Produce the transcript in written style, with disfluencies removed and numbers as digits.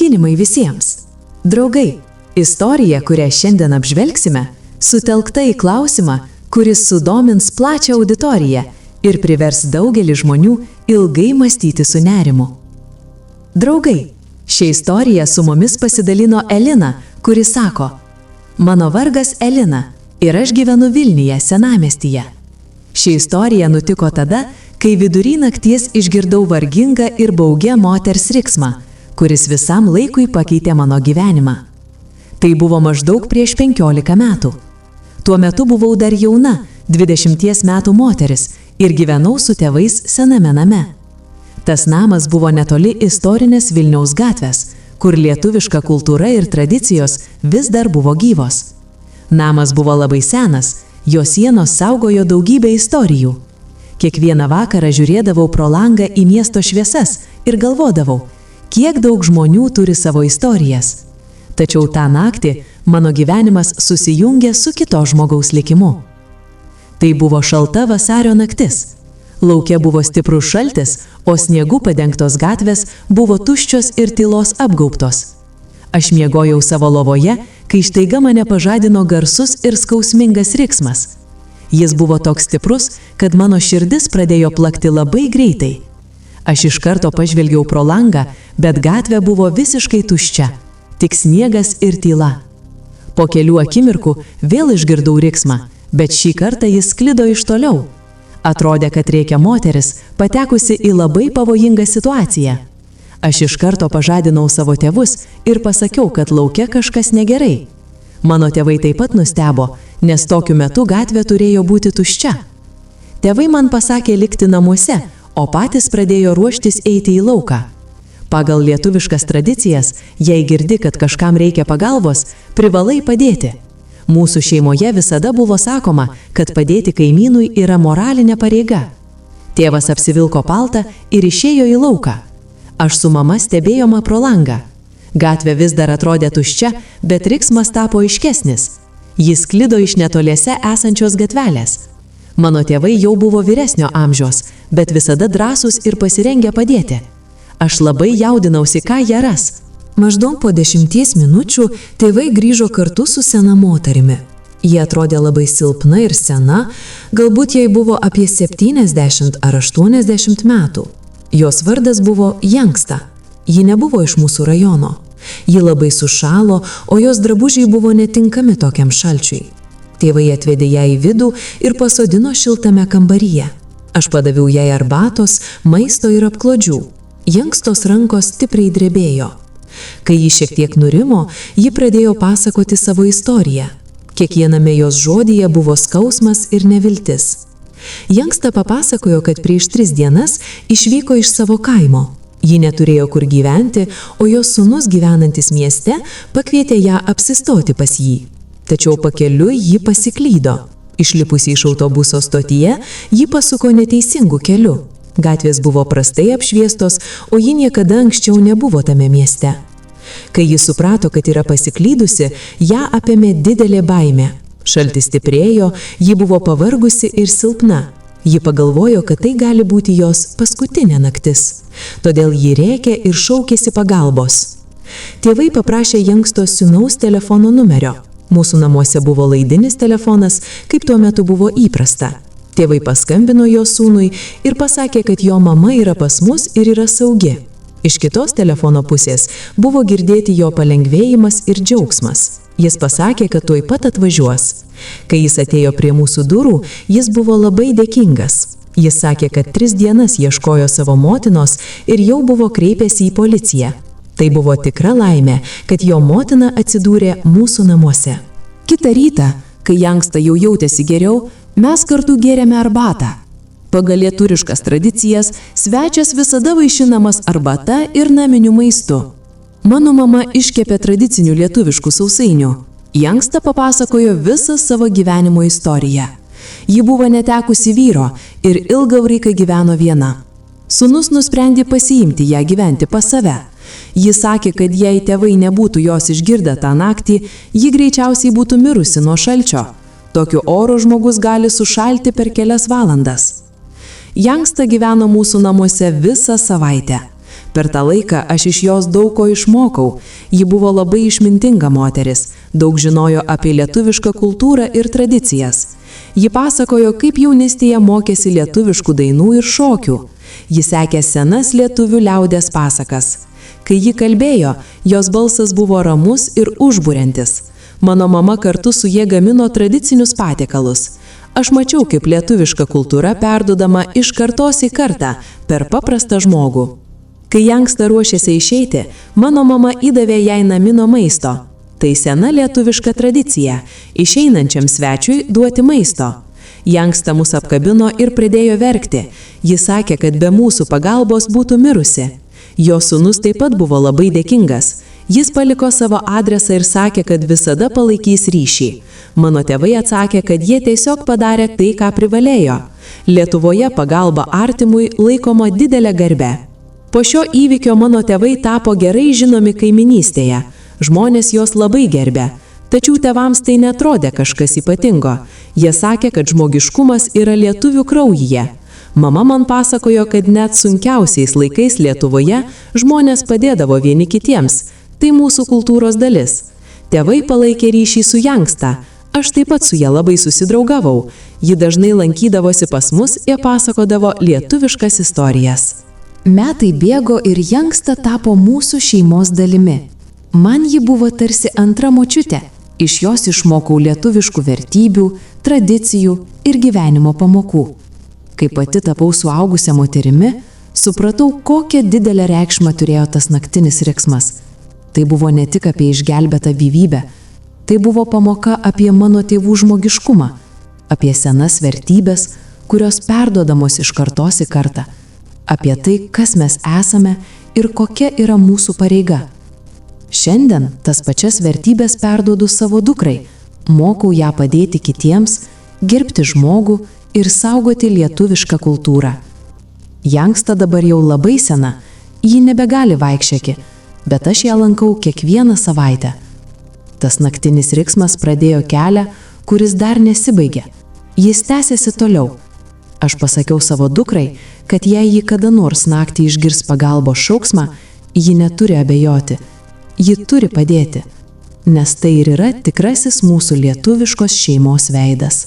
Sveikinimai visiems. Draugai, istorija, kurią šiandien apžvelgsime, sutelkta į klausimą, kuris sudomins plačią auditoriją ir privers daugelį žmonių ilgai mąstyti su nerimu. Draugai, šią istoriją su mumis pasidalino Elina, kuri sako: "Mano vargas Elina ir aš gyvenu Vilniuje, Senamiestyje. Ši istorija nutiko tada, kai vidury nakties išgirdau vargingą ir baugę moters riksmą, kuris visam laikui pakeitė mano gyvenimą. Tai buvo maždaug prieš 15 metų. Tuo metu buvau dar jauna, 20 metų moteris ir gyvenau su tėvais sename name. Tas namas buvo netoli istorinės Vilniaus gatvės, kur lietuviška kultūra ir tradicijos vis dar buvo gyvos. Namas buvo labai senas, jo sienos saugojo daugybę istorijų. Kiekvieną vakarą žiūrėdavau pro langą į miesto šviesas ir galvodavau, kiek daug žmonių turi savo istorijas. Tačiau tą naktį mano gyvenimas susijungė su kito žmogaus likimu. Tai buvo šalta vasario naktis. Lauke buvo stiprus šaltis, o sniegu padengtos gatvės buvo tuščios ir tylos apgaubtos. Aš miegojau savo lovoje, kai staiga mane pažadino garsus ir skausmingas riksmas. Jis buvo toks stiprus, kad mano širdis pradėjo plakti labai greitai. Aš iš karto pažvelgiau pro langą, bet gatvė buvo visiškai tuščia, tik sniegas ir tyla. Po kelių akimirkų vėl išgirdau riksmą, bet šį kartą jis sklido iš toliau. Atrodė, kad rėkia moteris, patekusi į labai pavojingą situaciją. Aš iš karto pažadinau savo tėvus ir pasakiau, kad lauke kažkas negerai. Mano tėvai taip pat nustebo, nes tokiu metu gatvė turėjo būti tuščia. Tėvai man pasakė likti namuose, o patys pradėjo ruoštis eiti į lauką. Pagal lietuviškas tradicijas, jei girdi, kad kažkam reikia pagalbos, privalai padėti. Mūsų šeimoje visada buvo sakoma, kad padėti kaimynui yra moralinė pareiga. Tėvas apsivilko paltą ir išėjo į lauką. Aš su mama stebėjome pro langą. Gatvė vis dar atrodė tuščia, bet riksmas tapo aiškesnis. Jis sklido iš netoliese esančios gatvelės. Mano tėvai jau buvo vyresnio amžiaus, bet visada drąsūs ir pasirengę padėti. Aš labai jaudinausi, ką jie ras. Maždaug po 10 minučių tėvai grįžo kartu su sena moterimi. Jie atrodė labai silpna ir sena, galbūt jai buvo apie 70 ar 80 metų. Jos vardas buvo Janksta. Ji nebuvo iš mūsų rajono. Ji labai sušalo, o jos drabužiai buvo netinkami tokiam šalčiui. Tėvai atvedė ją į vidų ir pasodino šiltame kambaryje. Aš padaviau jai arbatos, maisto ir apklodžių. Jankstos rankos stipriai drebėjo. Kai ji šiek tiek nurimo, ji pradėjo pasakoti savo istoriją. Kiekviename jos žodyje buvo skausmas ir neviltis. Janksta papasakojo, kad prieš 3 dienas išvyko iš savo kaimo. Ji neturėjo kur gyventi, o jos sūnus gyvenantis mieste pakvietė ją apsistoti pas jį. Tačiau pakeliui ji pasiklydo. Išlipusi iš autobuso stotyje, ji pasuko neteisingų kelių. Gatvės buvo prastai apšviestos, o ji niekada anksčiau nebuvo tame mieste. Kai ji suprato, kad yra pasiklydusi, ją apėmė didelė baimė. Šaltis stiprėjo, ji buvo pavargusi ir silpna. Ji pagalvojo, kad tai gali būti jos paskutinė naktis. Todėl ji rėkė ir šaukėsi pagalbos. Tėvai paprašė Jankstos sūnaus telefono numerio. Mūsų namuose buvo laidinis telefonas, kaip tuo metu buvo įprasta. Tėvai paskambino jo sūnui ir pasakė, kad jo mama yra pas mus ir yra saugi. Iš kitos telefono pusės buvo girdėti jo palengvėjimas ir džiaugsmas. Jis pasakė, kad tuoj pat atvažiuos. Kai jis atėjo prie mūsų durų, jis buvo labai dėkingas. Jis sakė, kad 3 dienas ieškojo savo motinos ir jau buvo kreipęsi į policiją. Tai buvo tikra laimė, kad jo motina atsidūrė mūsų namuose. Kitą rytą, kai Janksta jau jautėsi geriau, mes kartu gėrėme arbatą. Pagal lietuviškas tradicijas, svečias visada vaišinamas arbata ir naminiu maistu. Mano mama iškepė tradicinių lietuviškų sausainių. Janksta papasakojo visą savo gyvenimo istoriją. Ji buvo netekusi vyro ir ilgą laiką gyveno viena. Sūnus nusprendė pasiimti ją gyventi pas save. Ji sakė, kad jei tėvai nebūtų jos išgirdę tą naktį, ji greičiausiai būtų mirusi nuo šalčio. Tokiu oru žmogus gali sušalti per kelias valandas. Janksta gyveno mūsų namuose visą savaitę. Per tą laiką aš iš jos daug ko išmokau. Ji buvo labai išmintinga moteris, daug žinojo apie lietuvišką kultūrą ir tradicijas. Ji pasakojo, kaip jaunystėje mokėsi lietuviškų dainų ir šokių. Ji sekė senas lietuvių liaudės pasakas. Kai ji kalbėjo, jos balsas buvo ramus ir užburiantis. Mano mama kartu su jie gamino tradicinius patiekalus. Aš mačiau, kaip lietuviška kultūra perduodama iš kartos į kartą per paprastą žmogų. Kai Janksta ruošėsi išeiti, mano mama įdavė jai namino maisto. Tai sena lietuviška tradicija – išeinančiam svečiui duoti maisto. Janksta mus apkabino ir pradėjo verkti. Jis sakė, kad be mūsų pagalbos būtų mirusi. Jo sūnus taip pat buvo labai dėkingas. Jis paliko savo adresą ir sakė, kad visada palaikys ryšį. Mano tėvai atsakė, kad jie tiesiog padarė tai, ką privalėjo. Lietuvoje pagalba artimui laikoma didelė garbė. Po šio įvykio mano tėvai tapo gerai žinomi kaiminystėje. Žmonės juos labai gerbė. Tačiau tėvams tai netrodė kažkas ypatingo. Jie sakė, kad žmogiškumas yra lietuvių kraujyje. Mama man pasakojo, kad net sunkiausiais laikais Lietuvoje žmonės padėdavo vieni kitiems. Tai mūsų kultūros dalis. Tėvai palaikė ryšį su Janksta. Aš taip pat su ja labai susidraugavau. Ji dažnai lankydavosi pas mus ir pasakodavo lietuviškas istorijas. Metai bėgo ir Janksta tapo mūsų šeimos dalimi. Man ji buvo tarsi antra močiutė. Iš jos išmokau lietuviškų vertybių, tradicijų ir gyvenimo pamokų. Kai pati tapau suaugusią moterimi, supratau, kokią didelę reikšmę turėjo tas naktinis riksmas. Tai buvo ne tik apie išgelbėtą gyvybę, tai buvo pamoka apie mano tėvų žmogiškumą, apie senas vertybės, kurios perduodamos iš kartos į kartą, apie tai, kas mes esame ir kokia yra mūsų pareiga. Šiandien tas pačias vertybės perduodu savo dukrai, mokau ją padėti kitiems, gerbti žmogų ir saugoti lietuvišką kultūrą. Janksta dabar jau labai sena, ji nebegali vaikščioti, bet aš ją lankau kiekvieną savaitę. Tas naktinis riksmas pradėjo kelią, kuris dar nesibaigė. Jis tęsiasi toliau. Aš pasakiau savo dukrai, kad jei ji kada nors naktį išgirs pagalbos šauksmą, ji neturi abejoti. Ji turi padėti, nes tai ir yra tikrasis mūsų lietuviškos šeimos veidas.